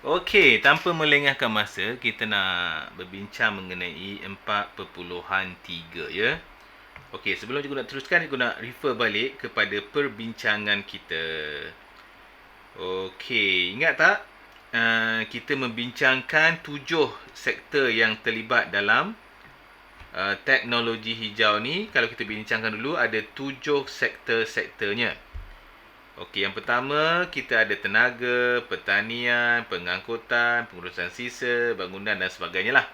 Okey, tanpa melengahkan masa, kita nak berbincang mengenai 4.3 ya. Okey, sebelum cikgu nak teruskan, cikgu nak refer balik kepada perbincangan kita. Okey, ingat tak? Kita membincangkan 7 sektor yang terlibat dalam teknologi hijau ni. Kalau kita bincangkan dulu, ada 7 sektor-sektornya. Okey, yang pertama kita ada tenaga, pertanian, pengangkutan, pengurusan sisa, bangunan dan sebagainya lah.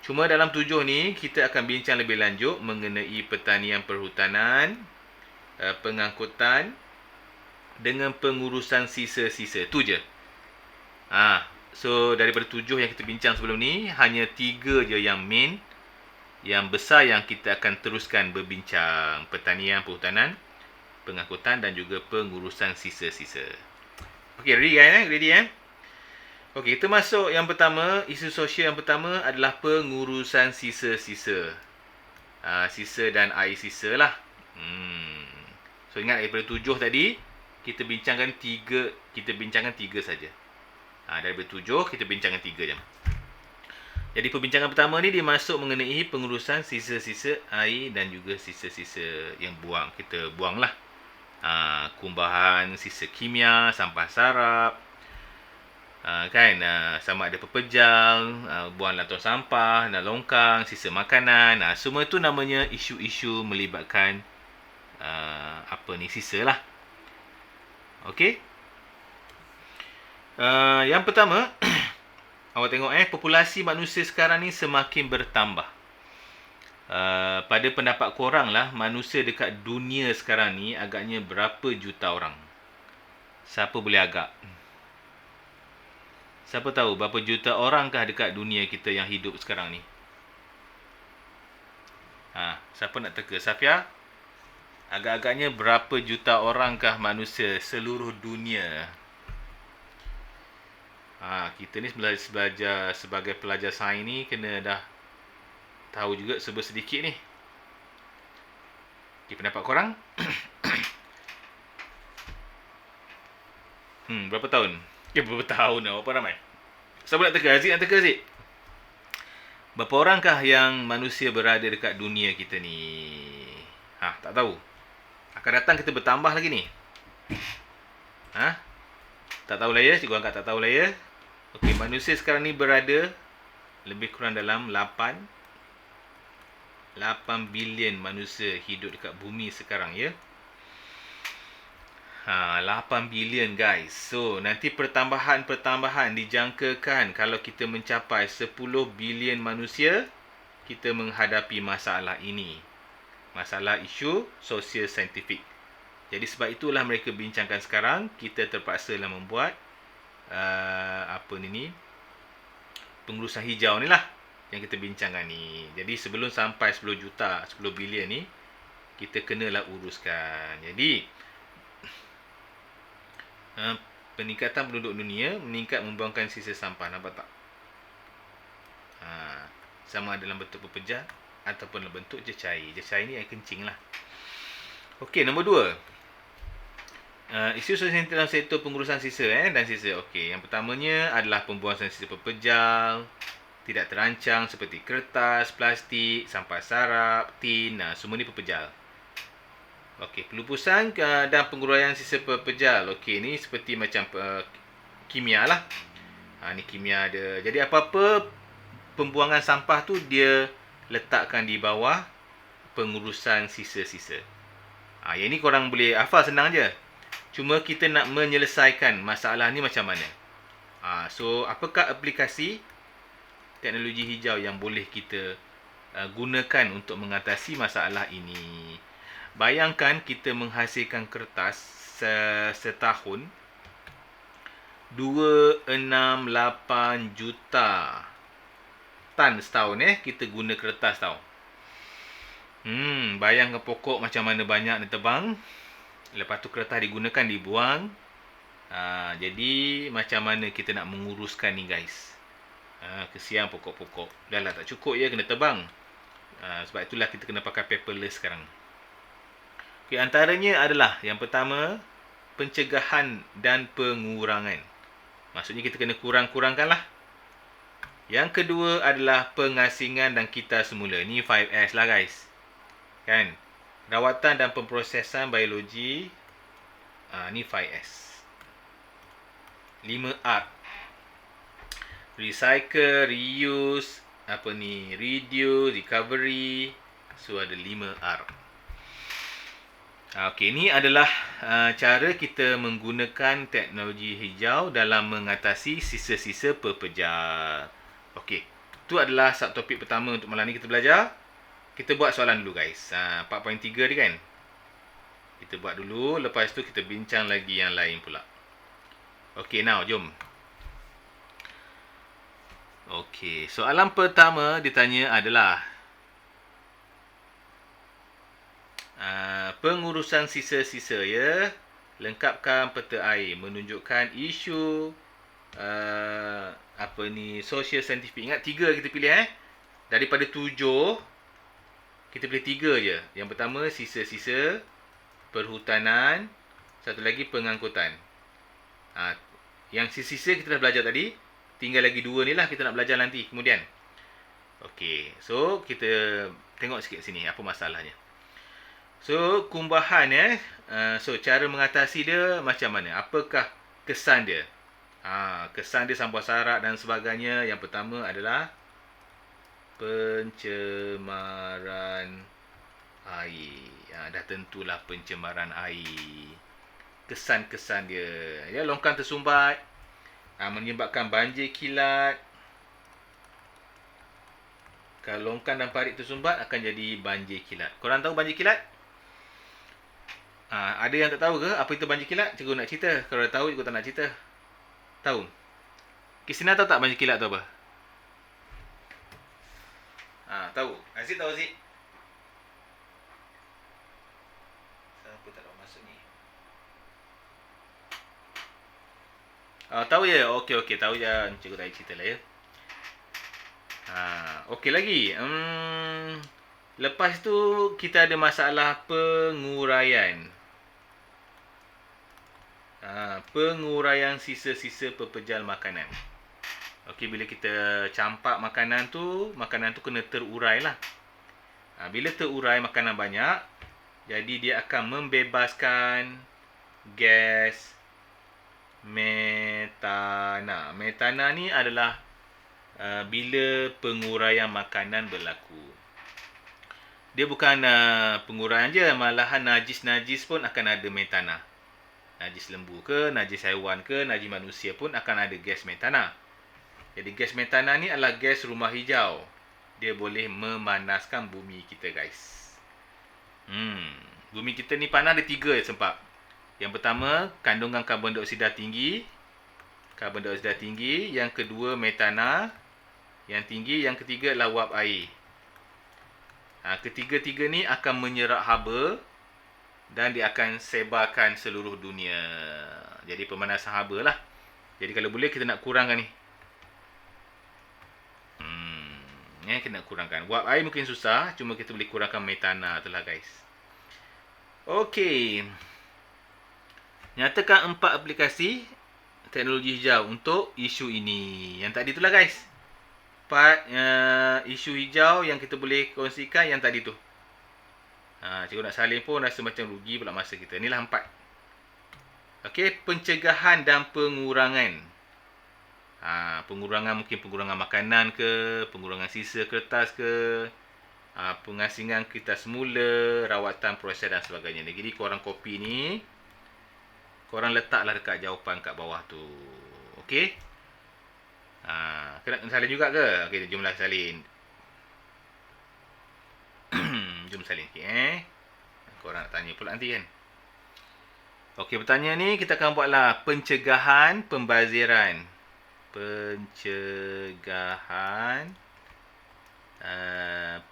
Cuma dalam 7 ni kita akan bincang lebih lanjut mengenai pertanian perhutanan, pengangkutan dengan pengurusan sisa-sisa. Tu je. So daripada 7 yang kita bincang sebelum ni, hanya 3 je yang main, yang besar yang kita akan teruskan berbincang. Pertanian, perhutanan, pengangkutan dan juga pengurusan sisa-sisa. Okey, ready kan? Ready eh? Okey, kita masuk yang pertama. Isu sosial yang pertama adalah pengurusan sisa-sisa. Sisa dan air sisa lah. So ingat daripada 7 tadi, kita bincangkan 3 saja. Daripada 7 kita bincangkan 3 je. Jadi perbincangan pertama ni dia masuk mengenai pengurusan sisa-sisa air dan juga sisa-sisa yang kita buang lah. Kumbahan, sisa kimia, sampah sarap, sama ada pepejal, buangan tong sampah dan longkang, sisa makanan. Semua itu namanya isu-isu melibatkan sisa lah. Okey. Yang pertama, awak tengok populasi manusia sekarang ni semakin bertambah. Pada pendapat korang lah, manusia dekat dunia sekarang ni agaknya berapa juta orang? Siapa boleh agak? Siapa tahu berapa juta orangkah dekat dunia kita yang hidup sekarang ni? Siapa nak teka? Safia? Agak-agaknya berapa juta orangkah manusia seluruh dunia? Kita ni sebagai pelajar sains ni kena dah tahu juga sedikit ni. Okay, pendapat korang? Berapa tahun? Berapa tahun dah? Berapa ramai? Siapa nak teka? Aziz nak teka, Aziz? Berapa orangkah yang manusia berada dekat dunia kita ni? Tak tahu. Akan datang kita bertambah lagi ni. Tak tahu lah ya. Cikgu angkat tak tahu lah ya. Okey, manusia sekarang ni berada lebih kurang dalam 8 bilion manusia hidup dekat bumi sekarang ya. 8 bilion guys. So, nanti pertambahan dijangkakan kalau kita mencapai 10 bilion manusia, kita menghadapi masalah ini. Masalah isu sosial saintifik. Jadi sebab itulah mereka bincangkan sekarang, kita terpaksa lah membuat pengurusan hijau ni lah yang kita bincangkan ni. Jadi sebelum sampai 10 bilion ni, kita kenalah uruskan. Jadi peningkatan penduduk dunia meningkat membuangkan sisa sampah. Nampak tak? Sama ada dalam bentuk pepejal ataupun dalam bentuk cecair. Cecair ni air kencing lah. Okey, nombor 2. Isu sosial dalam sektor pengurusan sisa dan sisa. Okey, yang pertamanya adalah pembuangan sisa pepejal tidak terancang seperti kertas, plastik, sampah sarap, tin. Semua ni pepejal. Okey, pelupusan dan penguraian sisa pepejal. Okey, ni seperti macam kimia lah. Ni kimia ada. Jadi apa-apa pembuangan sampah tu dia letakkan di bawah pengurusan sisa-sisa. Yang ni korang boleh hafal, senang je. Cuma kita nak menyelesaikan masalah ni macam mana. So, apakah aplikasi teknologi hijau yang boleh kita gunakan untuk mengatasi masalah ini? Bayangkan kita menghasilkan kertas setahun 268 juta tan setahun kita guna kertas tau. Bayangkan pokok macam mana banyak dia tebang. Lepas tu kertas digunakan, dibuang. Jadi macam mana kita nak menguruskan ni guys? Kesian pokok-pokok. Dah lah tak cukup ya, kena tebang. Sebab itulah kita kena pakai paperless sekarang. Okay, antaranya adalah yang pertama, pencegahan dan pengurangan. Maksudnya kita kena kurang-kurangkan lah. Yang kedua adalah pengasingan dan kita semula. Ni 5S lah guys. Kan? Rawatan dan pemprosesan biologi. Ni 5S. 5R. Recycle, reuse, reduce, recovery. So ada 5R. Okey, ni adalah cara kita menggunakan teknologi hijau dalam mengatasi sisa-sisa pepejal. Okey, itu adalah subtopik pertama untuk malam ni kita belajar. Kita buat soalan dulu guys. 4.3 ni kan. Kita buat dulu, lepas tu kita bincang lagi yang lain pula. Okey, now jom. Okey, soalan pertama ditanya adalah pengurusan sisa-sisa ya. Lengkapkan peta air menunjukkan isu social scientific. Ingat 3 kita pilih Daripada 7 kita pilih 3 je. Yang pertama sisa-sisa, perhutanan, satu lagi pengangkutan. Yang sisa-sisa kita dah belajar tadi. Tinggal lagi 2 ni lah kita nak belajar nanti kemudian. Okey, so kita tengok sikit sini apa masalahnya. So, kumbahan so, cara mengatasi dia macam mana? Apakah kesan dia? Kesan dia sampah sarak dan sebagainya. Yang pertama adalah pencemaran air. Dah tentulah pencemaran air. Kesan-kesan dia. Ya, longkang tersumbat. Menyebabkan banjir kilat. Kalau longkang dan parit tersumbat akan jadi banjir kilat. Korang tahu banjir kilat? Ada yang tak tahu ke apa itu banjir kilat? Cikgu nak cerita. Kalau dah tahu, cikgu tak nak cerita. Tahu? Kisina tahu tak banjir kilat tu apa? Tahu. Aziz tahu Aziz? Siapa tak dapat masuk ni? Tahu ya? Okey. Tahu je. Cikgu tak cerita lah ya. Okey lagi. Lepas tu kita ada masalah penguraian. Penguraian sisa-sisa pepejal makanan. Okey, bila kita campak makanan tu kena terurai lah. Bila terurai makanan banyak, jadi dia akan membebaskan gas metana. Metana ni adalah bila penguraian makanan berlaku. Dia bukan penguraian je, malahan najis-najis pun akan ada metana. Najis lembu ke, najis haiwan ke, najis manusia pun akan ada gas metana. Jadi gas metana ni adalah gas rumah hijau. Dia boleh memanaskan bumi kita guys. Bumi kita ni panas ada 3 sebab. Yang pertama, kandungan karbon dioksida tinggi. Yang kedua, metana yang tinggi. Yang ketiga adalah wap air. Ketiga-tiga ni akan menyerap haba dan dia akan sebarkan seluruh dunia. Jadi pemanasan haba lah. Jadi kalau boleh kita nak kurangkan ni. Kita nak kurangkan. Wap air mungkin susah, cuma kita boleh kurangkan metana tu lah guys. Okey. Nyatakan 4 aplikasi teknologi hijau untuk isu ini. Yang tadi tu lah guys. 4 isu hijau yang kita boleh kongsikan yang tadi tu. Cikgu nak salin pun rasa macam rugi pula masa kita. Inilah 4. Okey, pencegahan dan pengurangan. Pengurangan mungkin pengurangan makanan ke, pengurangan sisa kertas ke, pengasingan kita semula, rawatan, proses dan sebagainya. Jadi korang copy ni, korang letaklah dekat jawapan kat bawah tu. Okey? Kena salin juga ke? Okey, jomlah salin. Jom salin sikit korang nak tanya pula nanti kan. Okey, pertanyaan ni kita akan buatlah pencegahan pembaziran.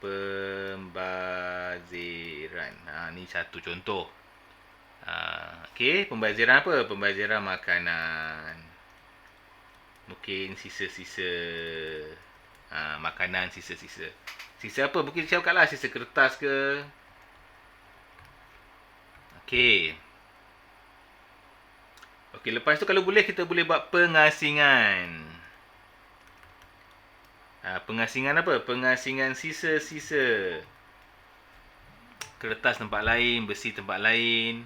Pembaziran. Ni satu contoh. Okey, pembaziran apa? Pembaziran makanan. Mungkin sisa-sisa makanan, sisa-sisa. Sisa apa? Mungkin saya cakap lah sisa kertas ke. Okey, lepas tu kalau boleh kita boleh buat pengasingan. Pengasingan apa? Pengasingan sisa-sisa. Kertas tempat lain, besi tempat lain.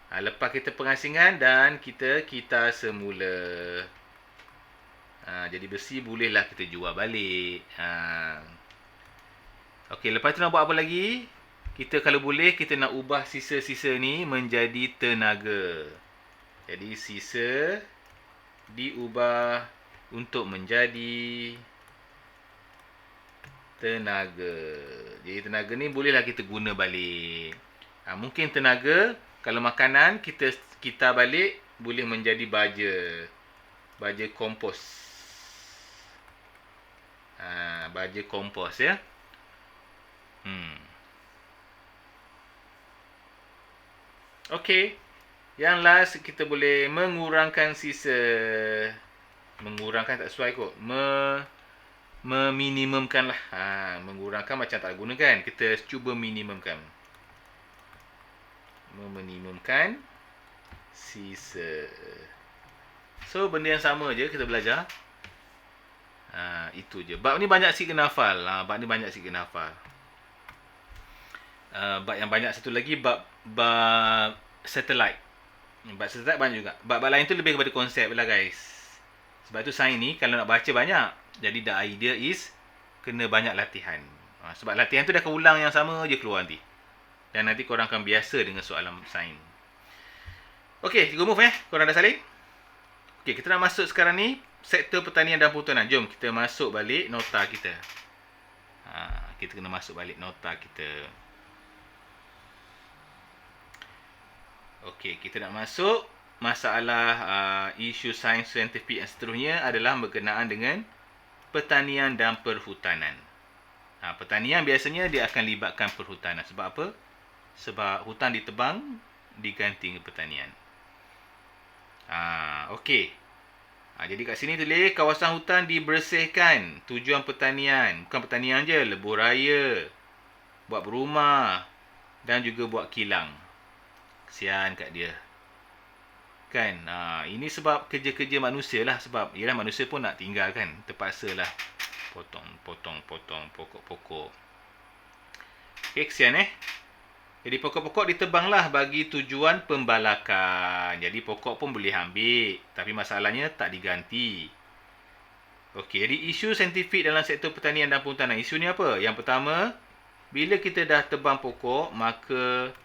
Lepas kita pengasingan dan kita semula. Jadi besi bolehlah kita jual balik. Okey, lepas tu nak buat apa lagi? Kita kalau boleh, kita nak ubah sisa-sisa ni menjadi tenaga. Jadi sisa diubah untuk menjadi tenaga. Jadi tenaga ni bolehlah kita guna balik. Mungkin tenaga, kalau makanan kita balik boleh menjadi baja. Baja kompos. Baja kompos ya. Okey. Yang last kita boleh mengurangkan sisa. Mengurangkan tak sesuai kot. Meminimumkan lah. Mengurangkan macam tak guna kan. Kita cuba minimumkan. Meminimumkan sisa. So benda yang sama je kita belajar. Itu je. Bab ni banyak sikit kena hafal. Bab yang banyak satu lagi bab satellite. Bab satellite banyak juga. Bab lain tu lebih kepada konsep lah guys. Sebab tu sains ni kalau nak baca banyak. Jadi the idea is kena banyak latihan. Sebab latihan tu dah akan ulang yang sama je keluar nanti. Dan nanti korang akan biasa dengan soalan sains. Okey, cikgu move korang dah salin? Okey, kita nak masuk sekarang ni sektor pertanian dan perhutanan. Jom kita masuk balik nota kita. Kita kena masuk balik nota kita. Okey, kita nak masuk masalah isu sains saintifik yang seterusnya adalah berkenaan dengan pertanian dan perhutanan. Pertanian biasanya dia akan libatkan perhutanan. Sebab apa? Sebab hutan ditebang diganti dengan pertanian. Okey. Jadi kat sini tulis kawasan hutan dibersihkan. Tujuan pertanian. Bukan pertanian je. Lebur raya. Buat berumah. Dan juga buat kilang. Kesian kat dia. Kan? Ini sebab kerja-kerja manusia lah. Sebab yelah manusia pun nak tinggal kan. Terpaksa lah. Potong pokok-pokok. Okey, kesian Jadi pokok-pokok ditebanglah bagi tujuan pembalakan. Jadi pokok pun boleh ambil. Tapi masalahnya tak diganti. Okey, jadi isu saintifik dalam sektor pertanian dan perhutanan. Isu ni apa? Yang pertama, bila kita dah tebang pokok, maka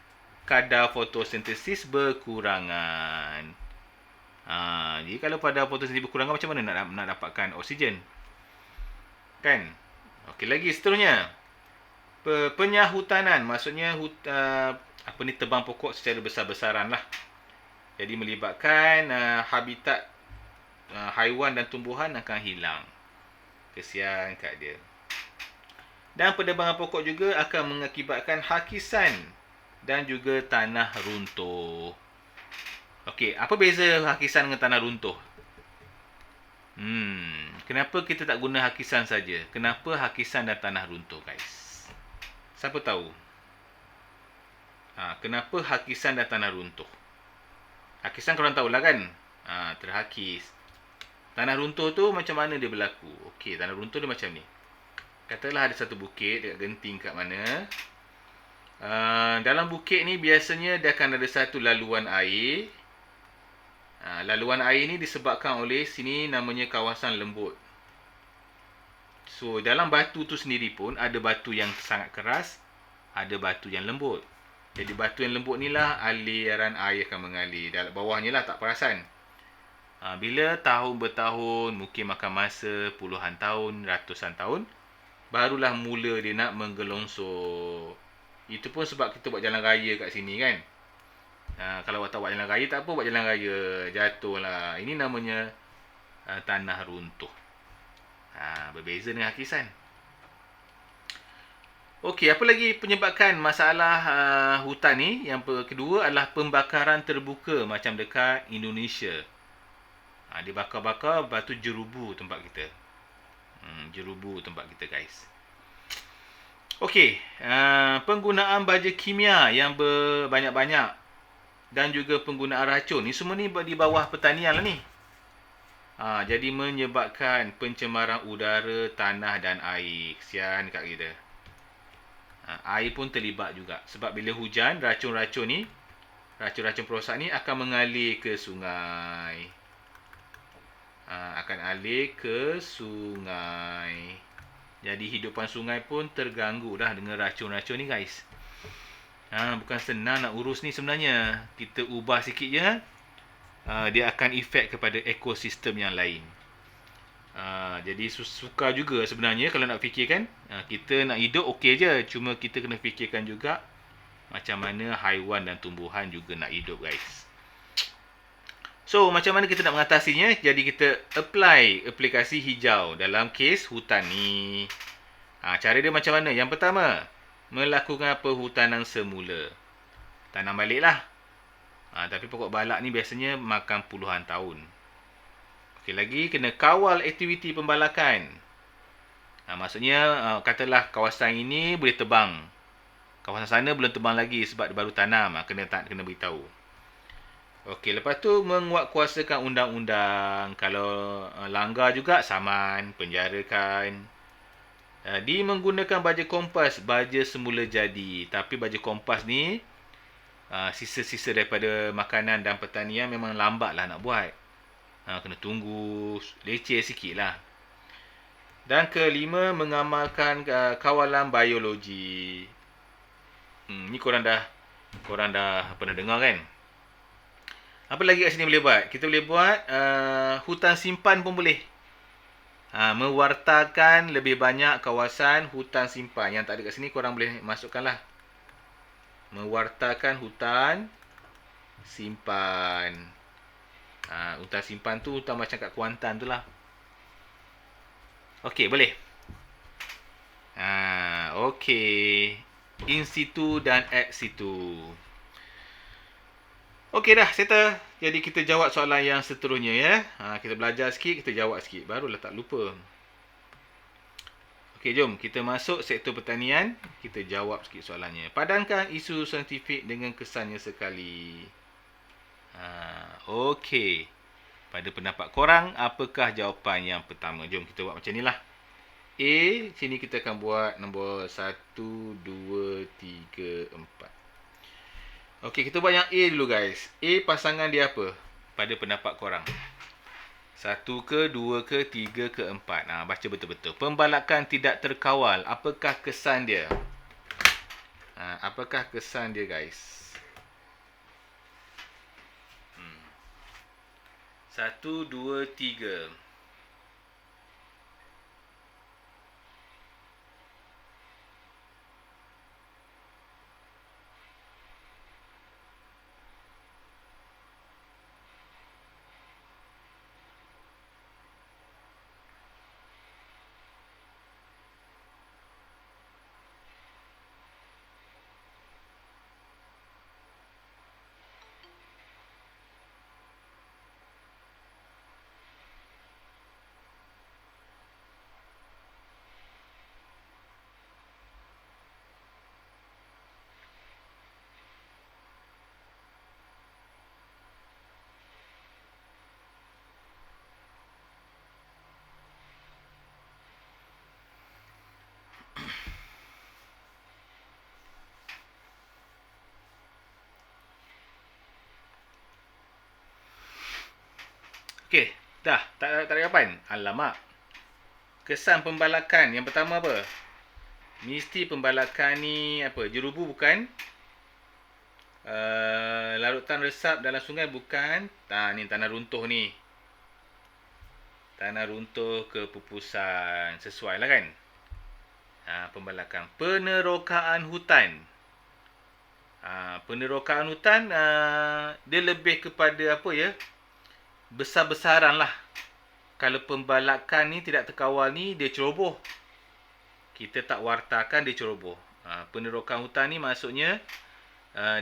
kadar fotosintesis berkurangan. Jadi kalau pada fotosintesis berkurangan, macam mana nak dapatkan oksigen? Kan? Okey, lagi seterusnya. Penyahutanan, maksudnya tebang pokok secara besar-besaran lah. Jadi melibatkan habitat haiwan dan tumbuhan akan hilang. Kesian kat dia. Dan penebangan pokok juga akan mengakibatkan hakisan dan juga tanah runtuh. Okey, apa beza hakisan dengan tanah runtuh? Kenapa kita tak guna hakisan saja? Kenapa hakisan dan tanah runtuh, guys? Siapa tahu? Kenapa hakisan dan tanah runtuh? Hakisan korang tahulah kan? Terhakis. Tanah runtuh tu macam mana dia berlaku? Okey, tanah runtuh dia macam ni. Katalah ada satu bukit dekat Genting kat mana. Dalam bukit ni biasanya dia akan ada satu laluan air. Laluan air ni disebabkan oleh sini namanya kawasan lembut. So, dalam batu tu sendiri pun ada batu yang sangat keras, ada batu yang lembut. Jadi, batu yang lembut ni lah aliran air akan mengalir. Dalam bawahnya lah tak perasan. Bila tahun bertahun, mungkin makan masa puluhan tahun, ratusan tahun, barulah mula dia nak menggelongsor. Itu pun sebab kita buat jalan raya kat sini kan. Kalau tak buat jalan raya, tak apa buat jalan raya. Jatuh lah. Ini namanya tanah runtuh. Berbeza dengan hakisan. Okey, apa lagi penyebabkan masalah hutan ni? Yang kedua adalah pembakaran terbuka macam dekat Indonesia. Dia bakar-bakar batu jerubu tempat kita. Jerubu tempat kita, guys. Okey, penggunaan baja kimia yang berbanyak-banyak dan juga penggunaan racun. Ni semua ni di bawah pertanian lah ni. Jadi menyebabkan pencemaran udara, tanah dan air. Kesian kat kita. Air pun terlibat juga. Sebab bila hujan, racun-racun ni, racun-racun perosak ni akan mengalir ke sungai. Akan alir ke sungai. Jadi hidupan sungai pun terganggu dah dengan racun-racun ni guys. Bukan senang nak urus ni sebenarnya. Kita ubah sikit je, dia akan efek kepada ekosistem yang lain. Jadi suka juga sebenarnya kalau nak fikirkan. Kita nak hidup okey je. Cuma kita kena fikirkan juga macam mana haiwan dan tumbuhan juga nak hidup guys. So macam mana kita nak mengatasinya? Jadi kita apply aplikasi hijau dalam kes hutan ni. Cara dia macam mana? Yang pertama, melakukan perhutanan semula. Tanam balik lah. Tapi pokok balak ni biasanya makan puluhan tahun. Okey, lagi kena kawal aktiviti pembalakan. Maksudnya katalah kawasan ini boleh tebang. Kawasan sana belum tebang lagi sebab dia baru tanam. Kena beritahu. Okey, lepas tu menguatkuasakan undang-undang. Kalau langgar juga saman, penjarakan. Dia menggunakan baja kompas, baja semula jadi. Tapi baja kompas ni sisa-sisa daripada makanan dan pertanian memang lambatlah nak buat. Kena tunggu, leceh sikit lah. Dan kelima, mengamalkan kawalan biologi. Ni korang dah pernah dengar kan? Apa lagi kat sini boleh buat? Kita boleh buat hutan simpan pun boleh. Mewartakan lebih banyak kawasan hutan simpan. Yang tak ada kat sini korang boleh masukkan lah. Mewartakan hutan simpan. Hutan simpan tu hutan macam kat Kuantan tu lah. Okey, boleh. Okey. In situ dan ex situ. Okey dah, settle. Jadi kita jawab soalan yang seterusnya ya. Kita belajar sikit, kita jawab sikit. Barulah tak lupa. Okey, jom kita masuk sektor pertanian. Kita jawab sikit soalannya. Padankan isu saintifik dengan kesannya sekali. Okey. Pada pendapat korang, apakah jawapan yang pertama? Jom kita buat macam ni lah. A, sini kita akan buat nombor 1, 2, 3, 4. Okey, kita buat yang A dulu guys. A pasangan dia apa? Pada pendapat korang. 1 ke, 2 ke, 3 ke, 4. Baca betul-betul. Pembalakan tidak terkawal. Apakah kesan dia? Apakah kesan dia guys? 1, 2, 3. Okey, dah. Tak ada jawapan. Alamak. Kesan pembalakan. Yang pertama apa? Mesti pembalakan ni apa? Jerubu bukan? Larutan resap dalam sungai bukan? Ni tanah runtuh ni. Tanah runtuh kepupusan. Sesuai lah kan? Pembalakan. Penerokaan hutan. Penerokaan hutan dia lebih kepada apa ya? Besar-besaran lah. Kalau pembalakan ni tidak terkawal ni, dia ceroboh. Kita tak wartakan, dia ceroboh. Penerokaan hutan ni maksudnya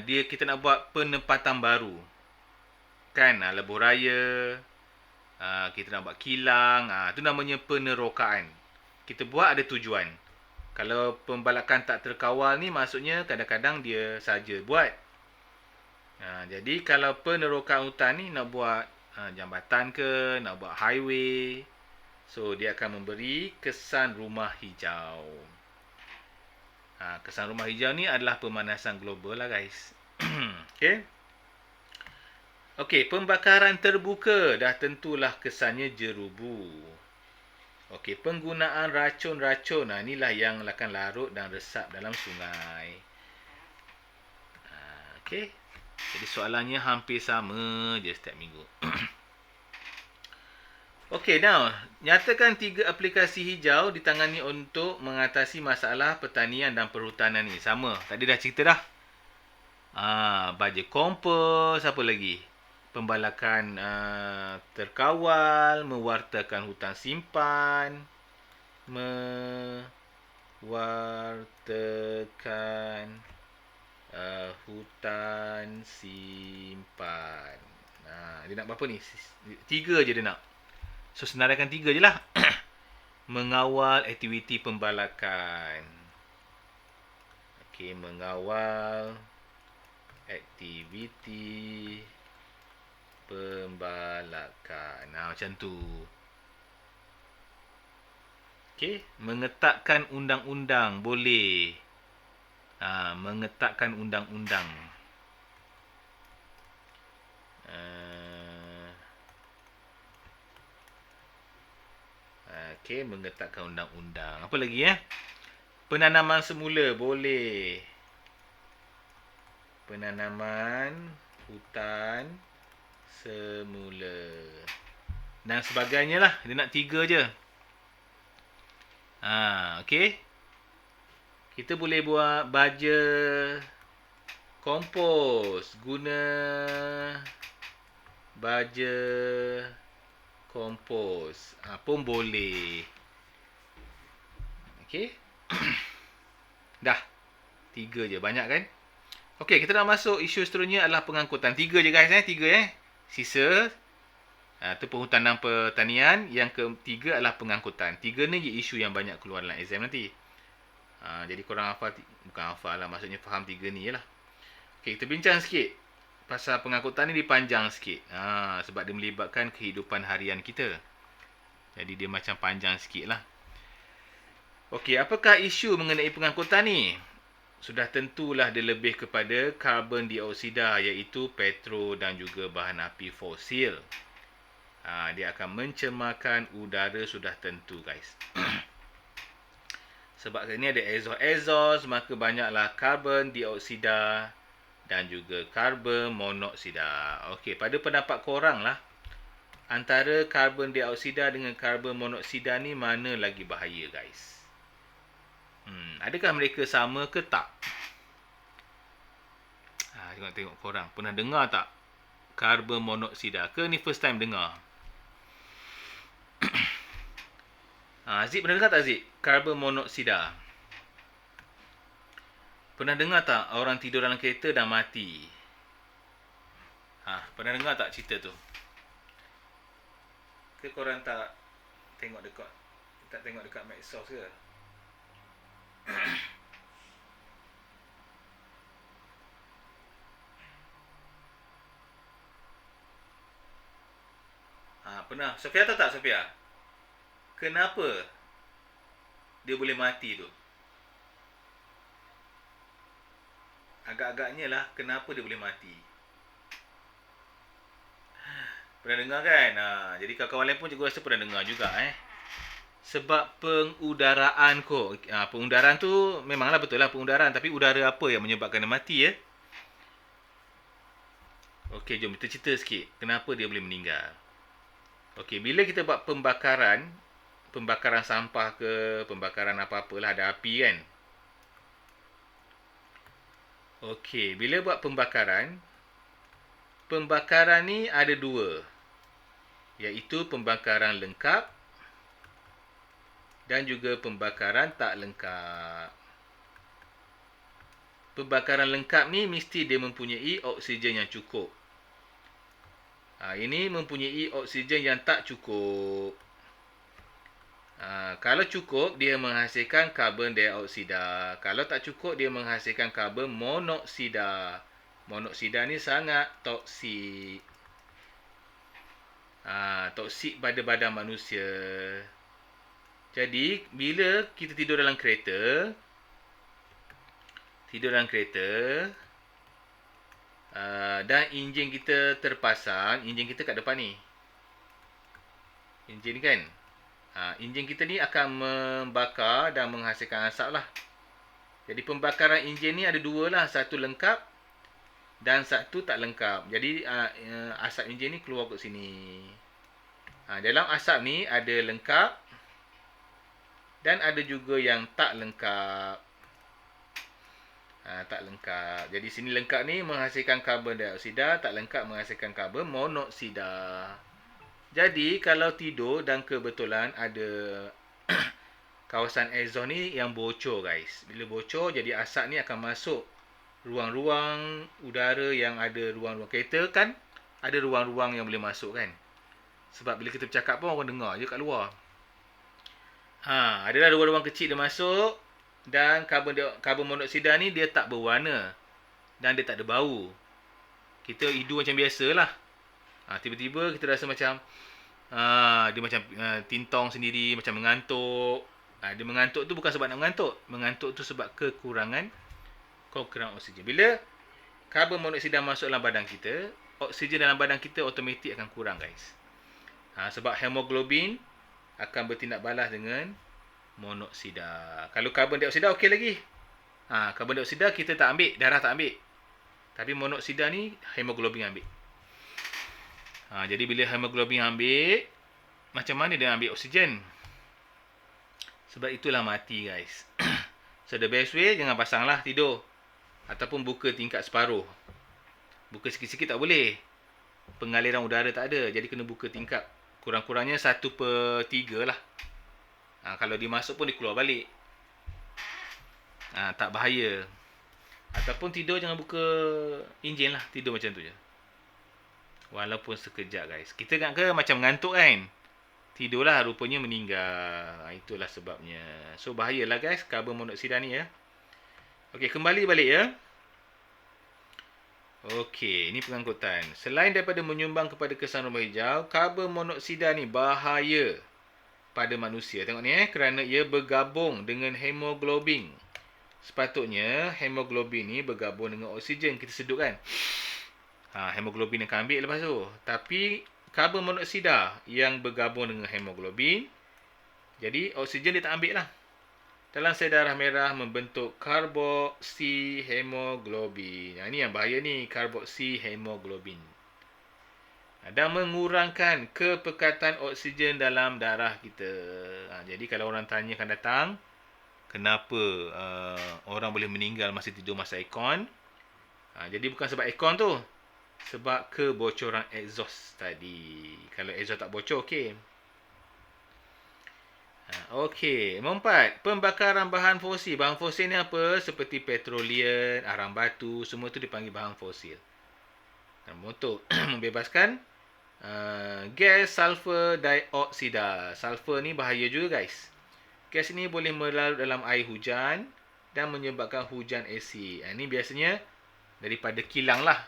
dia kita nak buat penempatan baru. Kan, lebuh raya, kita nak buat kilang, itu namanya penerokaan. Kita buat ada tujuan. Kalau pembalakan tak terkawal ni maksudnya kadang-kadang dia saja buat. Jadi kalau penerokan hutan ni nak buat jambatan ke, nak buat highway, so dia akan memberi kesan rumah hijau. Kesan rumah hijau ni adalah pemanasan global lah guys. Okay. Okey, pembakaran terbuka dah tentulah kesannya jerubu. Okey, penggunaan racun-racun inilah yang akan larut dan resap dalam sungai. Okey. Jadi soalannya hampir sama je setiap minggu. Okey, now nyatakan 3 aplikasi hijau ditangani untuk mengatasi masalah pertanian dan perhutanan ni. Sama, tadi dah cerita dah. Baja kompos, apa lagi? Pembalakan terkawal, mewartakan hutan simpan, mewartakan hutan simpan. Dia nak berapa ni? 3 je dia nak. So senaraikan 3 je lah. Mengawal aktiviti pembalakan. Okey, mengawal aktiviti pembalakan. Macam tu. Okey, mengetatkan undang-undang boleh. Mengetatkan undang-undang. Okey, mengetatkan undang-undang. Apa lagi penanaman semula boleh. Penanaman hutan semula dan sebagainya lah. Dia nak 3 je. Okey. Kita boleh buat baja kompos. Guna baja kompos. Pun boleh. Okey. Dah. 3 je. Banyak kan? Okey, kita nak masuk isu seterusnya adalah pengangkutan. 3 je guys. 3 Sisa tu perhutanan pertanian. Yang ketiga adalah pengangkutan. 3 ni je isu yang banyak keluar dalam exam nanti. Jadi korang hafal, bukan hafal lah, maksudnya faham 3 ni je lah. Okey, kita bincang sikit. Pasal pengangkutan ni dipanjang sikit. Sebab dia melibatkan kehidupan harian kita. Jadi dia macam panjang sikit lah. Okey, apakah isu mengenai pengangkutan ni? Sudah tentulah dia lebih kepada karbon dioksida, iaitu petro dan juga bahan api fosil. Dia akan mencemarkan udara, sudah tentu guys. Sebab ini ada exhaust, maka banyaklah karbon dioksida dan juga karbon monoksida. Okey, pada pendapat korang lah, antara karbon dioksida dengan karbon monoksida ni mana lagi bahaya guys? Adakah mereka sama ke tak? Tengok korang. Pernah dengar tak karbon monoksida? Ke ni first time dengar? Zik pernah dengar tak Zik? Karbon monoksida. Pernah dengar tak orang tidur dalam kereta dan mati? Pernah dengar tak cerita tu? Ke korang tak tengok dekat medsos ke? Pernah. Sofia tahu tak Sofia? Kenapa dia boleh mati tu? Agak-agaknya lah kenapa dia boleh mati. Pernah dengar kan? Jadi kawan-kawan lain pun juga rasa pernah dengar juga Sebab pengudaraan kot. Pengudaraan tu memanglah betul lah pengudaraan. Tapi udara apa yang menyebabkan dia mati Okey, jom kita cerita sikit. Kenapa dia boleh meninggal. Okey, bila kita buat pembakaran sampah ke, pembakaran apa-apalah, ada api kan. Okey, bila buat pembakaran ni ada 2. Iaitu pembakaran lengkap dan juga pembakaran tak lengkap. Pembakaran lengkap ni mesti dia mempunyai oksigen yang cukup. Ini mempunyai oksigen yang tak cukup. Kalau cukup, dia menghasilkan karbon dioksida. Kalau tak cukup, dia menghasilkan karbon monoksida. Monoksida ni sangat toksik. Toksik pada badan manusia. Jadi, bila kita tidur dalam kereta, dan enjin kita terpasang, enjin kita kat depan ni. Enjin kan? Enjin kita ni akan membakar dan menghasilkan asap lah. Jadi pembakaran enjin ni ada dua lah. Satu lengkap dan satu tak lengkap. Jadi asap enjin ni keluar kat sini. Dalam asap ni ada lengkap dan ada juga yang tak lengkap. Tak lengkap. Jadi sini lengkap ni menghasilkan karbon dioksida, tak lengkap menghasilkan karbon monoksida. Jadi kalau tidur dan kebetulan ada kawasan exhaust ni yang bocor guys. Bila bocor jadi asap ni akan masuk ruang-ruang udara yang ada ruang-ruang kereta kan. Ada ruang-ruang yang boleh masuk kan. Sebab bila kita bercakap pun orang dengar je kat luar. Adalah ruang-ruang kecil dia masuk. Dan karbon monoksida ni dia tak berwarna. Dan dia tak ada bau. Kita hidup macam biasalah. Tiba-tiba kita rasa macam dia macam tintong sendiri, macam mengantuk. Dia mengantuk tu bukan sebab nak mengantuk. Mengantuk tu sebab kekurangan oksigen. Bila karbon monoksida masuk dalam badan kita, oksigen dalam badan kita automatik akan kurang guys. Sebab hemoglobin akan bertindak balas dengan monoksida. Kalau karbon dioksida okey lagi. Karbon dioksida kita tak ambil, darah tak ambil. Tapi monoksida ni hemoglobin ambil. Jadi bila hemoglobin ambil, macam mana dia ambil oksigen? Sebab itulah mati guys. So the best way, jangan pasanglah tidur. Ataupun buka tingkat separuh. Buka sikit-sikit tak boleh. Pengaliran udara tak ada. Jadi kena buka tingkap. Kurang-kurangnya 1/3 lah. Kalau dia masuk pun dia keluar balik. Tak bahaya. Ataupun tidur jangan buka enjin lah. Tidur macam tu je. Walaupun sekejap guys. Kita kan macam ngantuk kan. Tidurlah rupanya meninggal. Itulah sebabnya. So bahayalah guys karbon monoksida ni ya. Okey, kembali balik ya. Okey, ini pengangkutan. Selain daripada menyumbang kepada kesan rumah hijau, karbon monoksida ni bahaya pada manusia. Tengok ni kerana ia bergabung dengan hemoglobin. Sepatutnya hemoglobin ni bergabung dengan oksigen. Kita sedut kan. Hemoglobin akan ambil lepas tu. Tapi karbon monoksida yang bergabung dengan hemoglobin, jadi oksigen dia tak ambil lah. Dalam sel darah merah membentuk karboksihemoglobin. Ini yang bahaya ni, karboksihemoglobin. Dan mengurangkan kepekatan oksigen dalam darah kita. Jadi kalau orang tanya akan datang, kenapa orang boleh meninggal masa tidur masa aircon? Jadi bukan sebab aircon tu. Sebab kebocoran exhaust tadi. Kalau exhaust tak bocor, okey. Okey, nombor 4. Pembakaran bahan fosil. Bahan fosil ni apa? Seperti petroleum, arang batu, semua tu dipanggil bahan fosil. Untuk membebaskan gas sulfur dioksida. Sulfur ni bahaya juga guys. Gas ni boleh melarut dalam air hujan dan menyebabkan hujan asid. Ini biasanya daripada kilang lah.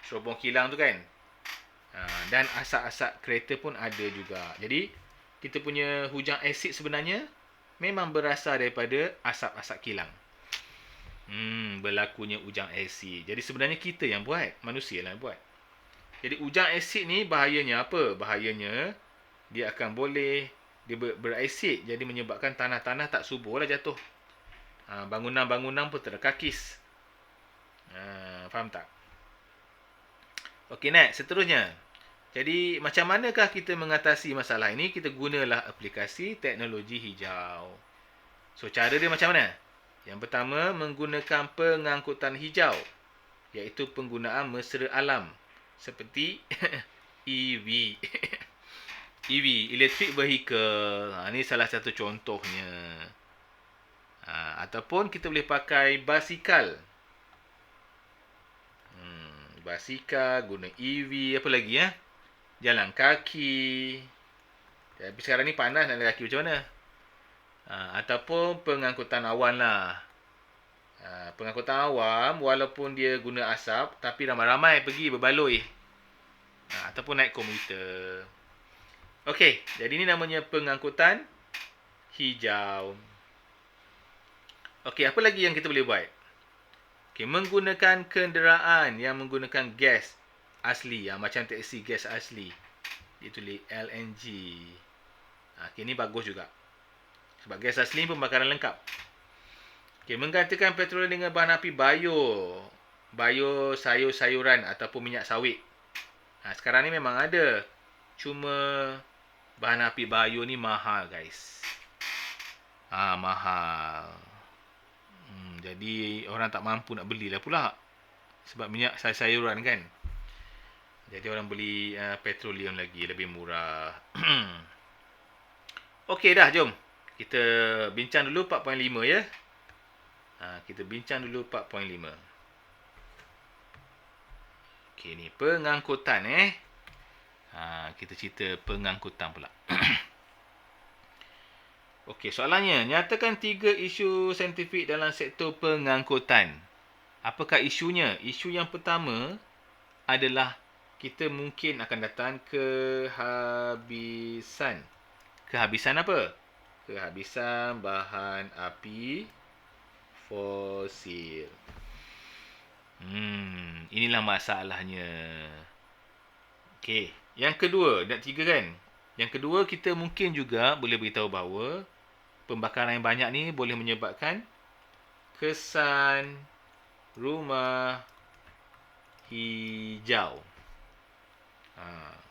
Serobong kilang tu kan. Dan asap-asap kereta pun ada juga. Jadi kita punya hujan asid sebenarnya memang berasal daripada asap-asap kilang. Berlakunya hujan asid. Jadi sebenarnya kita yang buat, manusia lah yang buat. Jadi hujan asid ni bahayanya apa? Bahayanya dia akan boleh dia berasid, jadi menyebabkan tanah-tanah tak subur lah jatuh. Bangunan-bangunan pun terkakis. Faham tak? Okey, next. Seterusnya. Jadi, macam manakah kita mengatasi masalah ini? Kita gunalah aplikasi teknologi hijau. So, cara dia macam mana? Yang pertama, menggunakan pengangkutan hijau. Iaitu penggunaan mesra alam. Seperti EV. EV, Electric Vehicle. Ini salah satu contohnya. Ataupun kita boleh pakai basikal. Basikal, guna EV, apa lagi ya? Jalan kaki. Tapi sekarang ni panas nak jalan kaki macam mana? Ataupun pengangkutan awan lah. Pengangkutan awam walaupun dia guna asap, tapi ramai-ramai pergi berbaloi. Ataupun naik komuter. Okey, jadi ini namanya pengangkutan hijau. Okey, apa lagi yang kita boleh buat? Okey, menggunakan kenderaan yang menggunakan gas asli, macam teksi gas asli. Dia tulis LNG. Okey, ini bagus juga. Sebab gas asli pembakaran lengkap. Okey, menggantikan petrol dengan bahan api bio. Bio sayur-sayuran ataupun minyak sawit. Sekarang ni memang ada. Cuma bahan api bio ni mahal, guys. Mahal. Jadi orang tak mampu nak belilah pula. Sebab minyak sayur-sayuran kan. Jadi orang beli petroleum lagi lebih murah. Okey dah, jom. Kita bincang dulu 4.5 ya. Kita bincang dulu 4.5. Okey, ni pengangkutan kita cerita pengangkutan pula. Okey, soalannya, nyatakan 3 isu saintifik dalam sektor pengangkutan. Apakah isunya? Isu yang pertama adalah kita mungkin akan datang kehabisan. Kehabisan apa? Kehabisan bahan api fosil. Inilah masalahnya. Okey, yang kedua, dah 3 kan? Yang kedua, kita mungkin juga boleh beritahu bahawa pembakaran yang banyak ni boleh menyebabkan kesan rumah hijau.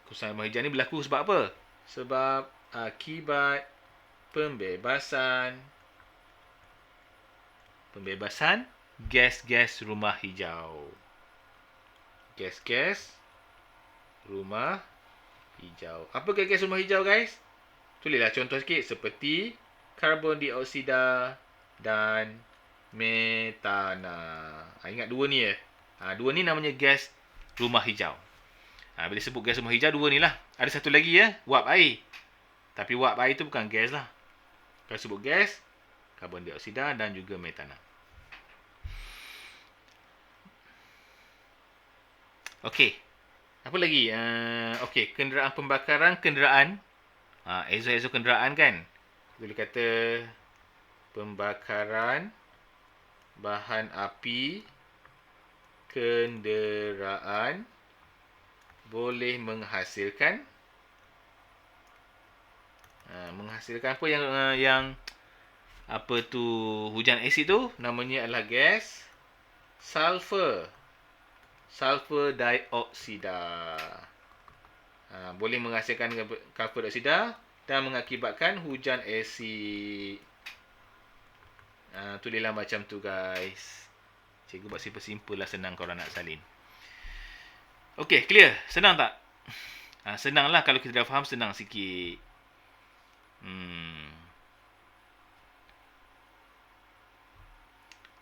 Kesan rumah hijau ni berlaku sebab apa? Sebab akibat pembebasan gas-gas rumah hijau. Gas-gas rumah hijau. Apa gas-gas rumah hijau, guys? Tulislah contoh sikit seperti karbon dioksida dan metana. Ingat dua ni ya. Dua ni namanya gas rumah hijau. Bila sebut gas rumah hijau, dua ni lah. Ada satu lagi ya, wap air. Tapi wap air tu bukan gas lah. Kalau sebut gas, karbon dioksida dan juga metana. Okey. Apa lagi? Okey, kenderaan. Exhaust kenderaan kan. Boleh kata pembakaran bahan api kenderaan boleh menghasilkan apa yang apa tu hujan asid tu namanya adalah gas sulfur dioksida. Boleh menghasilkan sulfur dioksida dan mengakibatkan hujan asid. Tulislah macam tu, guys. Cikgu buat simple lah, senang kalau nak salin. Okey, clear? Senang tak? Senang lah kalau kita dah faham, senang sikit.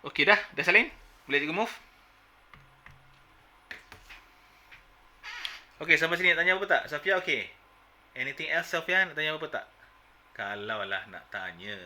Okey dah salin? Boleh cikgu move? Okey, sampai sini nak tanya apa tak? Safia okey? Anything else, Safia? Nak tanya apa tak? Kalau lah nak tanya.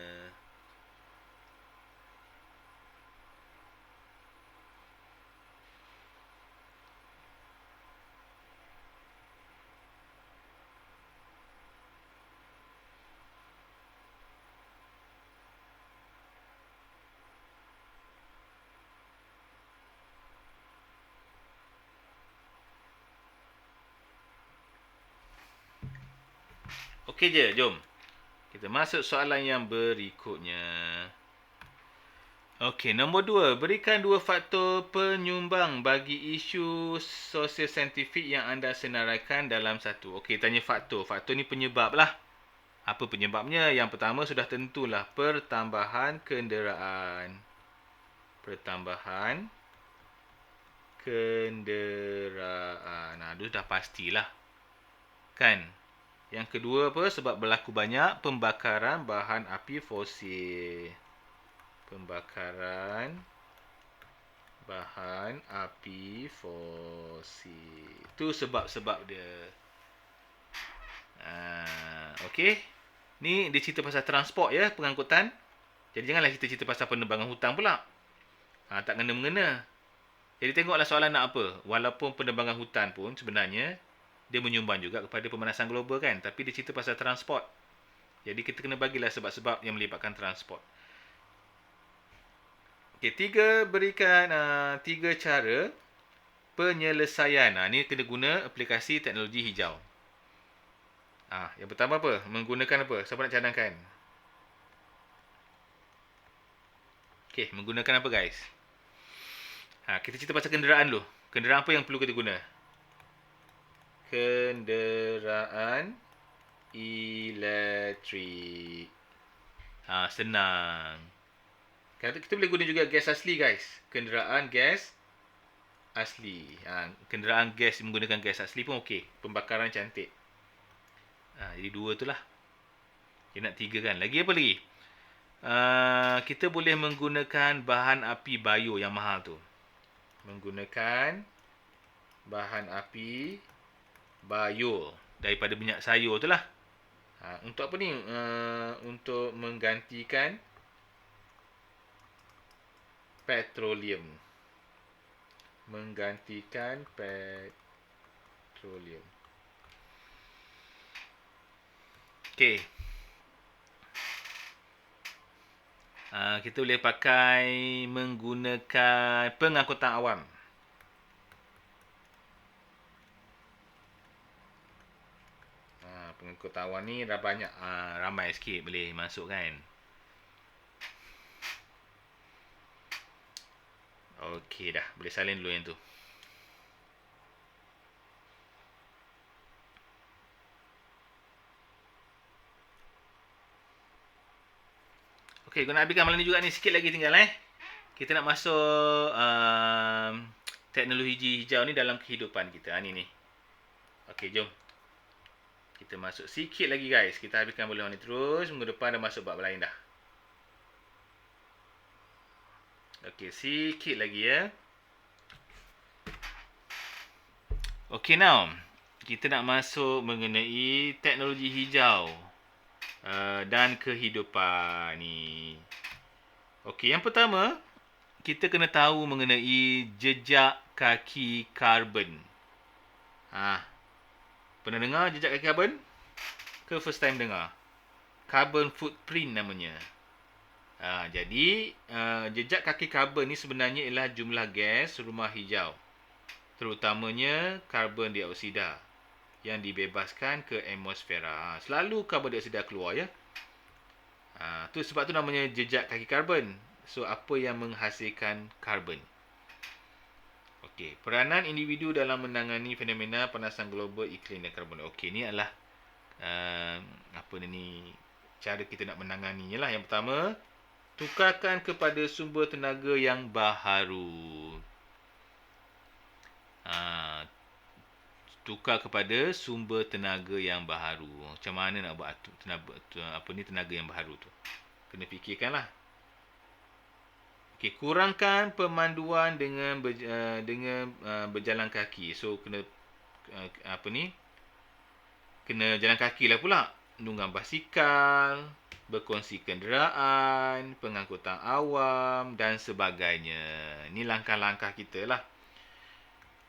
Okey je, jom. Kita masuk soalan yang berikutnya. Okey, nombor 2. Berikan 2 faktor penyumbang bagi isu sosial saintifik yang anda senaraikan dalam satu. Okey, tanya faktor. Faktor ni penyebab lah. Apa penyebabnya? Yang pertama sudah tentulah pertambahan kenderaan. Itu dah pastilah. Kan? Yang kedua apa? Sebab berlaku banyak pembakaran bahan api fosil. Itu sebab-sebab dia. Okey. Ni dia cerita pasal transport ya, pengangkutan. Jadi janganlah kita cerita pasal penerbangan hutang pula. Tak kena-mengena. Jadi tengoklah soalan nak apa. Walaupun penerbangan hutan pun sebenarnya dia menyumbang juga kepada pemanasan global kan. Tapi dia cerita pasal transport. Jadi kita kena bagilah sebab-sebab yang melibatkan transport. Okay, berikan 3 cara penyelesaian. Ni kena guna aplikasi teknologi hijau. Yang pertama apa? Menggunakan apa? Siapa nak cadangkan? Okay, menggunakan apa guys? Kita cerita pasal kenderaan dulu. Kenderaan apa yang perlu kita guna? Kenderaan elektrik. Senang. Kita boleh guna juga gas asli guys. Kenderaan gas asli. Kenderaan gas menggunakan gas asli pun okey. Pembakaran cantik. Jadi 2 tu lah. Dia nak 3 kan. Lagi apa lagi? Kita boleh menggunakan bahan api bio yang mahal tu. Menggunakan bahan api bio daripada minyak sayur tu lah. Untuk apa ni? Untuk menggantikan petroleum. Menggantikan petroleum. Okey. Kita boleh pakai menggunakan pengangkutan awam. Pengangkutan awam ni dah banyak, ramai sikit boleh masuk kan. Okey dah, boleh salin dulu yang tu. Okey, guna habiskan malam ni juga ni, sikit lagi tinggal Kita nak masuk teknologi hijau ni dalam kehidupan kita. Ni. Okey, jom. Kita masuk sikit lagi guys. Kita habiskan bola ni terus. Minggu depan dah masuk bab lain dah. Okey, sikit lagi ya. Okey, now. Kita nak masuk mengenai teknologi hijau dan kehidupan ni. Okey, yang pertama, kita kena tahu mengenai jejak kaki karbon. Pernah dengar jejak kaki karbon? Ke first time dengar? Carbon footprint namanya. Jadi, jejak kaki karbon ni sebenarnya ialah jumlah gas rumah hijau. Terutamanya karbon dioksida yang dibebaskan ke atmosfera. Selalu karbon dioksida keluar ya. Sebab tu namanya jejak kaki karbon. So, apa yang menghasilkan karbon? Okey, peranan individu dalam menangani fenomena pemanasan global, iklim dan karbon. Okey, ni adalah cara kita nak menanganinya lah. Yang pertama, tukarkan kepada sumber tenaga yang baharu. Tukar kepada sumber tenaga yang baharu. Macam mana nak buat tenaga yang baharu tu? Kena fikirkanlah. Okey, kurangkan pemanduan dengan berjalan kaki. So kena kena jalan kaki lah pula. Tunggang basikal, berkongsi kenderaan, pengangkutan awam dan sebagainya. Ini langkah-langkah kita lah.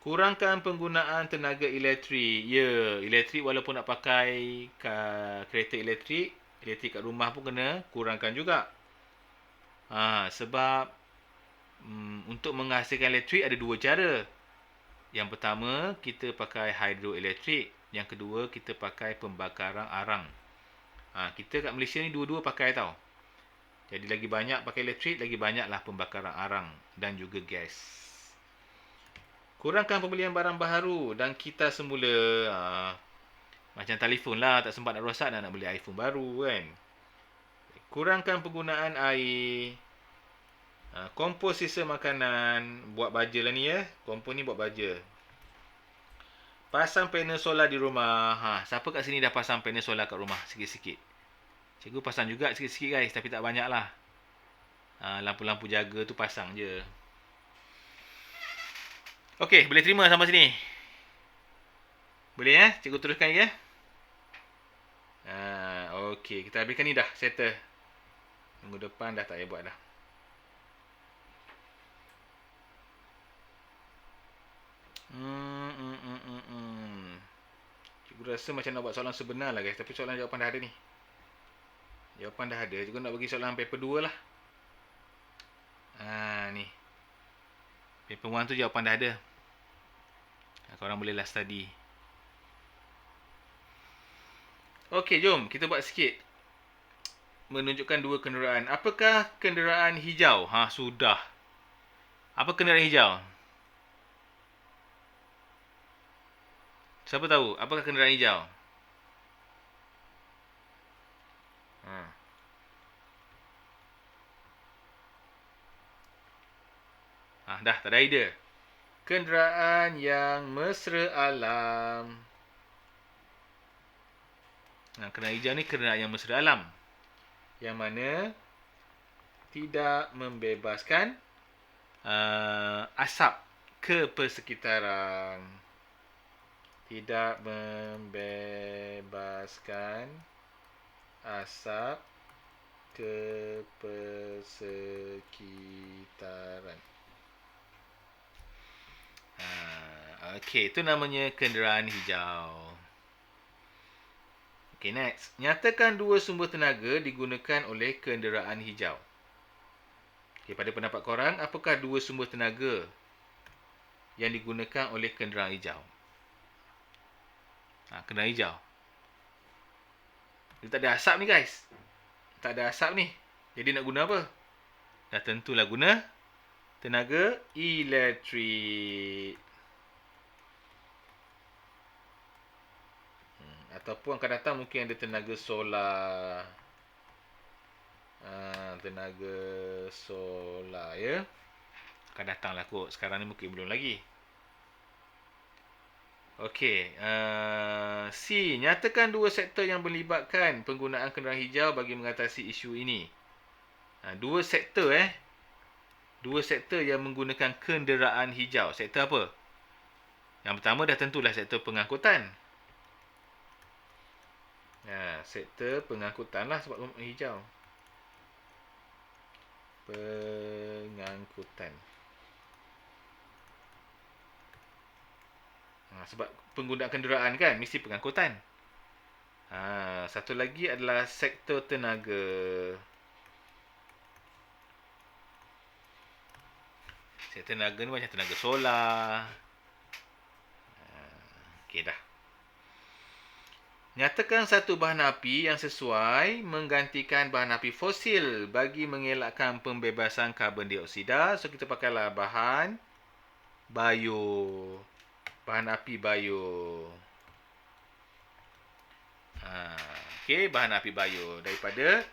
Kurangkan penggunaan tenaga elektrik. Ya, elektrik walaupun nak pakai kereta elektrik kat rumah pun kena kurangkan juga. Sebab untuk menghasilkan elektrik ada 2 cara. Yang pertama, kita pakai hidroelektrik. Yang kedua, kita pakai pembakaran arang. Kita kat Malaysia ni dua-dua pakai tau. Jadi lagi banyak pakai elektrik, lagi banyaklah pembakaran arang dan juga gas. Kurangkan pembelian barang baharu dan kita semula macam telefon lah, tak sempat nak rosak nak beli iPhone baru kan. Kurangkan penggunaan air. Kompos sisa makanan, buat baja lah ni ya. Kompos ni buat baja. Pasang panel solar di rumah. Siapa kat sini dah pasang panel solar kat rumah sikit-sikit? Cikgu pasang juga sikit-sikit guys, tapi tak banyak lah. Lampu-lampu jaga tu pasang je. Okey, boleh terima sampai sini? Boleh Cikgu teruskan ya? Okey, kita habiskan ni dah, settle. Minggu depan dah tak payah buat dah. Hmm, hmm, hmm, hmm, hmm. Cikgu rasa macam nak buat soalan sebenar lah guys. Tapi soalan jawapan dah ada ni. Jawapan dah ada. Cikgu nak bagi soalan paper 2 lah. Ni. Paper 1 tu jawapan dah ada. Korang bolehlah study. Okey, jom kita buat sikit. Menunjukkan dua kenderaan. Apakah kenderaan hijau? Sudah. Apa kenderaan hijau? Siapa tahu? Apakah kenderaan hijau? Dah, tak ada idea. Kenderaan yang mesra alam. Kenderaan hijau ni kenderaan yang mesra alam. Yang mana tidak membebaskan asap ke persekitaran. Tidak membebaskan asap ke persekitaran. Okey, itu namanya kenderaan hijau. Okey, next. Nyatakan dua sumber tenaga digunakan oleh kenderaan hijau. Okey, pada pendapat korang, apakah dua sumber tenaga yang digunakan oleh kenderaan hijau? Kenderaan hijau. Dia tak ada asap ni guys. Tak ada asap ni. Jadi nak guna apa? Dah tentulah guna tenaga elektrik. Ataupun akan datang mungkin ada tenaga solar. Tenaga solar ya. Akan datanglah kot. Sekarang ni mungkin belum lagi. Okey. C. Nyatakan dua sektor yang melibatkan penggunaan kenderaan hijau bagi mengatasi isu ini. Dua sektor Dua sektor yang menggunakan kenderaan hijau. Sektor apa? Yang pertama dah tentulah sektor pengangkutan. Sektor pengangkutan lah sebab hijau. Pengangkutan. Sebab penggunaan kenderaan kan mesti pengangkutan. Satu lagi adalah sektor tenaga. Sektor tenaga ni macam tenaga solar. Okey dah. Nyatakan satu bahan api yang sesuai menggantikan bahan api fosil bagi mengelakkan pembebasan karbon dioksida. So kita pakailah bahan bio. Bahan api bio. Okey, bahan api bio daripada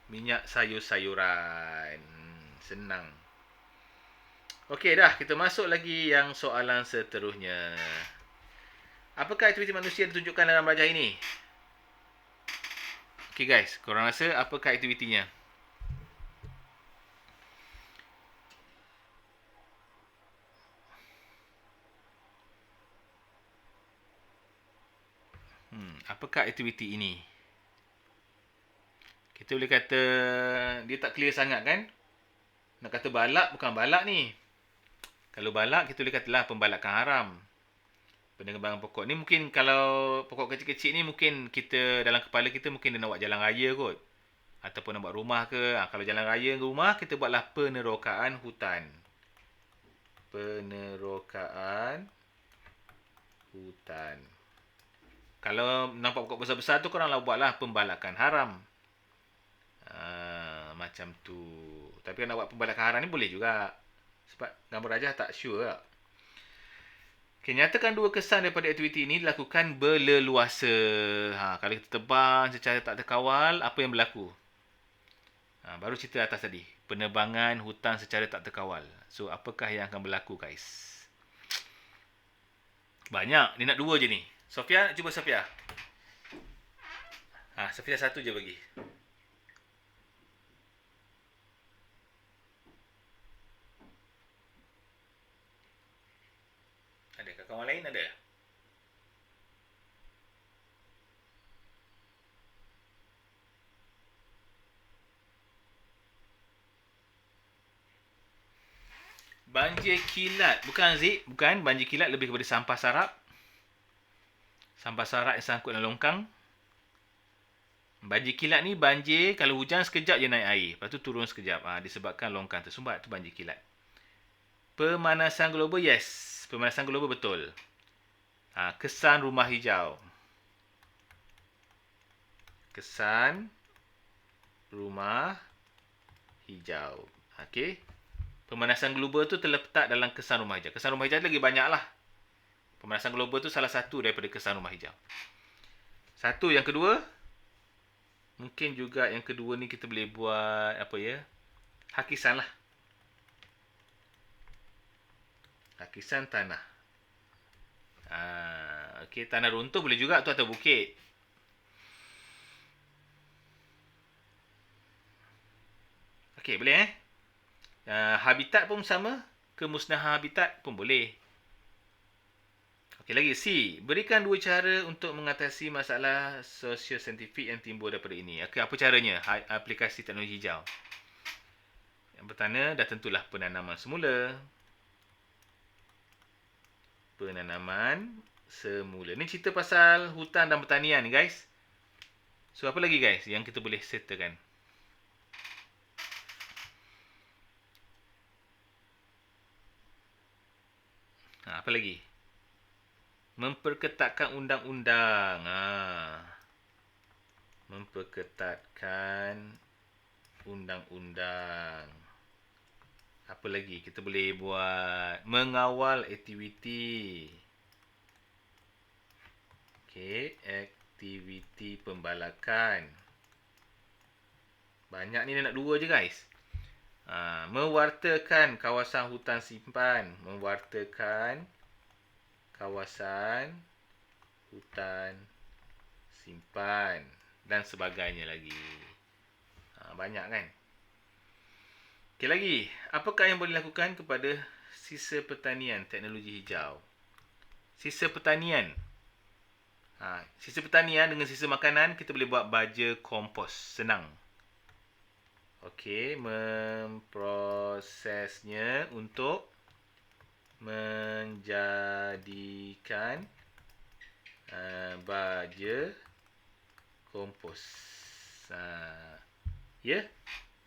minyak sayur-sayuran. Senang. Okey dah, kita masuk lagi yang soalan seterusnya. Apakah aktiviti manusia ditunjukkan dalam rajah ini? Okey guys, korang rasa apakah aktivitinya? Apakah aktiviti ini? Kita boleh kata dia tak clear sangat kan? Nak kata balak bukan balak ni. Kalau balak kita boleh katalah pembalakan haram. Penebangan pokok ni mungkin kalau pokok kecil-kecil ni mungkin kita dalam kepala kita mungkin dia nak buat jalan raya kot. Ataupun nak buat rumah ke. Kalau jalan raya ke rumah kita buatlah penerokaan hutan. Penerokaan hutan. Kalau nampak pokok besar-besar tu koranglah buatlah pembalakan haram. Macam tu. Tapi kalau nak buat pembalakan haram ni boleh juga. Sebab gambar rajah tak sure tak. Okay, nyatakan dua kesan daripada aktiviti ini dilakukan berleluasa. Kalau kita tebang secara tak terkawal, apa yang berlaku? Baru cerita atas tadi. Penebangan hutan secara tak terkawal. So, apakah yang akan berlaku guys? Banyak. Dia nak dua je ni. Sofia, cuba Sofia. Sofia satu je bagi. Ada kawan lain ada? Banjir kilat. Bukan Zik. Bukan. Banjir kilat lebih kepada sampah sarap. Sampah sarap yang sangkut dalam longkang. Banjir kilat ni banjir kalau hujan sekejap je naik air. Lepas tu turun sekejap. Disebabkan longkang tersumbat. Itu banjir kilat. Pemanasan global, yes. Pemanasan global betul. Kesan rumah hijau. Kesan rumah hijau. Okey. Pemanasan global tu terletak dalam kesan rumah hijau. Kesan rumah hijau lagi banyak lah. Pemanasan global tu salah satu daripada kesan rumah hijau. Satu. Yang kedua, mungkin juga yang kedua ni kita boleh buat apa ya? Hakisan lah. Hakisan tanah. Okey, tanah runtuh boleh juga tu atas bukit. Okey, boleh habitat pun sama. Kemusnahan habitat pun boleh. Okey, lagi C. Berikan dua cara untuk mengatasi masalah sosio-saintifik yang timbul daripada ini. Okey, apa caranya? Aplikasi teknologi hijau. Yang pertama, dah tentulah penanaman semula. Penanaman semula. Ni cerita pasal hutan dan pertanian ni, guys. So, apa lagi, guys, yang kita boleh settlekan? Apa lagi? Memperketatkan undang-undang. Memperketatkan undang-undang. Apa lagi? Kita boleh buat mengawal aktiviti. Okey, aktiviti pembalakan. Banyak ni nak dua je, guys. Mewartakan kawasan hutan simpan. Mewartakan kawasan hutan simpan. Dan sebagainya lagi. Banyak kan? Okey, lagi. Apakah yang boleh dilakukan kepada sisa pertanian teknologi hijau? Sisa pertanian. Sisa pertanian dengan sisa makanan, kita boleh buat baja kompos. Senang. Okey, memprosesnya untuk menjadikan baja kompos. Ya,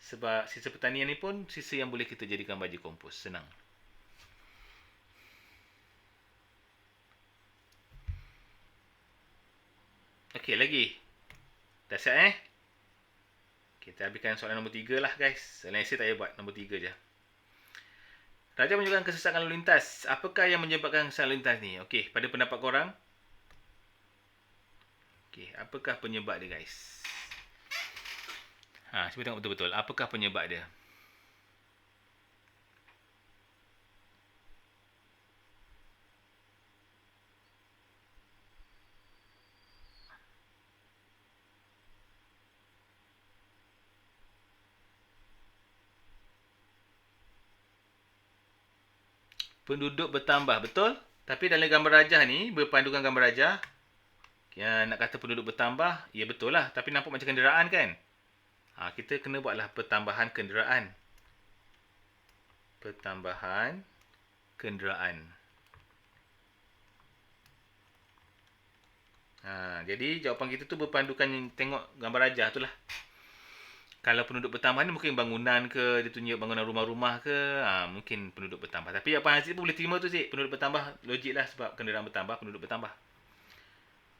sebab sisa pertanian ni pun sisa yang boleh kita jadikan baja kompos. Senang. Okey, lagi. Dah siap Kita habiskan soalan nombor 3 lah, guys. Soalan essay tak payah buat. Nombor 3 je. Raja menyebabkan kesesakan lalu lintas. Apakah yang menyebabkan kesesakan lalu lintas ni? Okey, pada pendapat korang. Okey, apakah penyebab dia, guys? Cuba tengok betul-betul. Apakah penyebab dia? Penduduk bertambah, betul? Tapi dalam gambar rajah ni, berpandukan gambar rajah, nak kata penduduk bertambah, ya betul lah. Tapi nampak macam kenderaan kan? Kita kena buatlah pertambahan kenderaan. Pertambahan kenderaan. Jadi jawapan kita tu berpandukan tengok gambar rajah tu lah. Kalau penduduk bertambah ni mungkin bangunan ke, dia tunjuk bangunan rumah-rumah ke, mungkin penduduk bertambah. Tapi apa Haziq pun boleh terima tu Zik. Penduduk bertambah, logik lah sebab kenderaan bertambah, penduduk bertambah.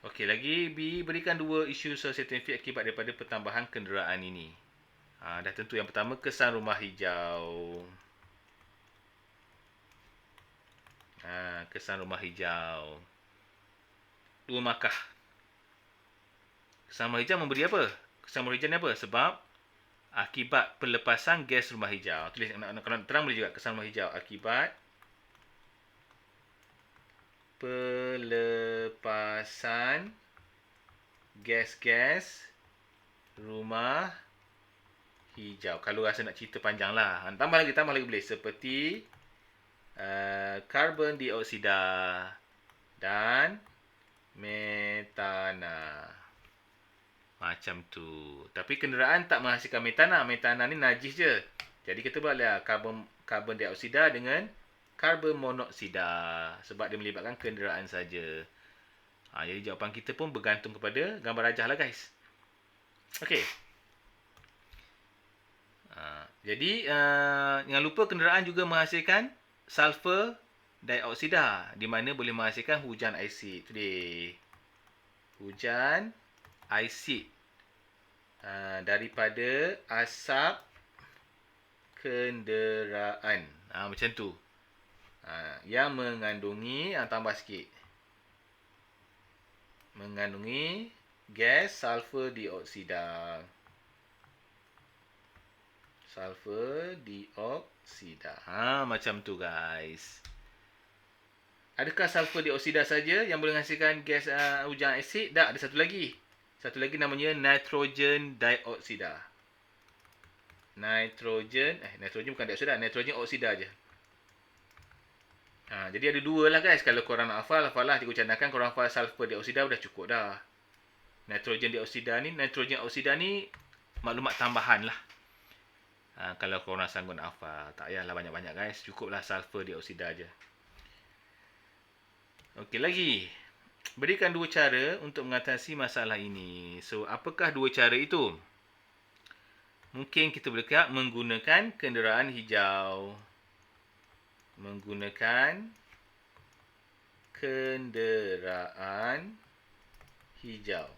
Okey, lagi B, berikan dua isu sosial-saintifik akibat daripada pertambahan kenderaan ini. Dah tentu yang pertama, kesan rumah hijau. Kesan rumah hijau. 2 markah. Kesan rumah hijau memberi apa? Kesan rumah hijau ni apa? Sebab akibat pelepasan gas rumah hijau. Tulis kalau terang boleh juga. Kesan rumah hijau akibat pelepasan gas-gas rumah hijau. Kalau rasa nak cerita panjang lah. Tambah lagi boleh. Seperti karbon dioksida dan metana. Macam tu. Tapi kenderaan tak menghasilkan metana. Metana ni najis je. Jadi kita buatlah karbon dioksida dengan karbon monoksida sebab dia melibatkan kenderaan saja. Jadi jawapan kita pun bergantung kepada gambar rajah lah guys. Okey. Jadi jangan lupa kenderaan juga menghasilkan sulfur dioksida di mana boleh menghasilkan hujan asid. Itu dia. Hujan asid daripada asap kenderaan. Macam tu. Yang mengandungi, tambah sikit. Mengandungi gas sulfur dioksida. Sulfur dioksida. Macam tu guys. Adakah sulfur dioksida saja yang boleh menghasilkan gas hujan asid? Tak, ada satu lagi. Satu lagi namanya nitrogen dioksida. Nitrogen bukan dioksida, nitrogen oksida aja. Jadi ada dua lah guys. Kalau korang nak hafal lah. Cikgu cadangkan korang hafal sulfur dioksida dah cukup dah. Nitrogen oksida ni maklumat tambahan lah. Kalau korang sanggup nak hafal. Tak payahlah banyak-banyak guys. Cukuplah sulfur dioksida aja. Okey lagi. Berikan dua cara untuk mengatasi masalah ini. So, apakah dua cara itu? Mungkin kita boleh kata menggunakan kenderaan hijau. Menggunakan kenderaan hijau.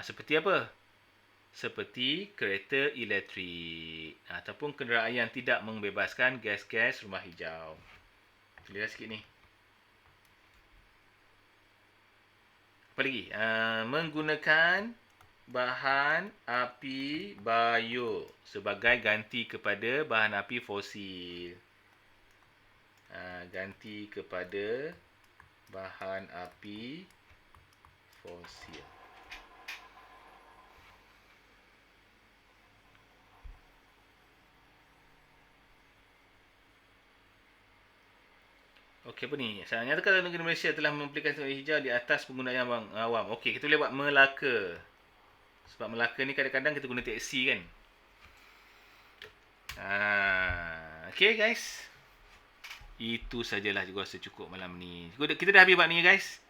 Seperti apa? Seperti kereta elektrik ataupun kenderaan yang tidak membebaskan gas-gas rumah hijau. Tulislah sikit ni. Apa lagi? Menggunakan bahan api bio sebagai ganti kepada bahan api fosil. Ganti kepada bahan api fosil. Okey, apa ni? Saya nyatakan negara Malaysia telah memaplikasi teknologi hijau di atas penggunaan yang awam. Okey, kita boleh buat Melaka. Sebab Melaka ni kadang-kadang kita guna teksi kan. Okey guys. Itu sajalah cikgu rasa cukup malam ni. Kita dah habis buat ni guys.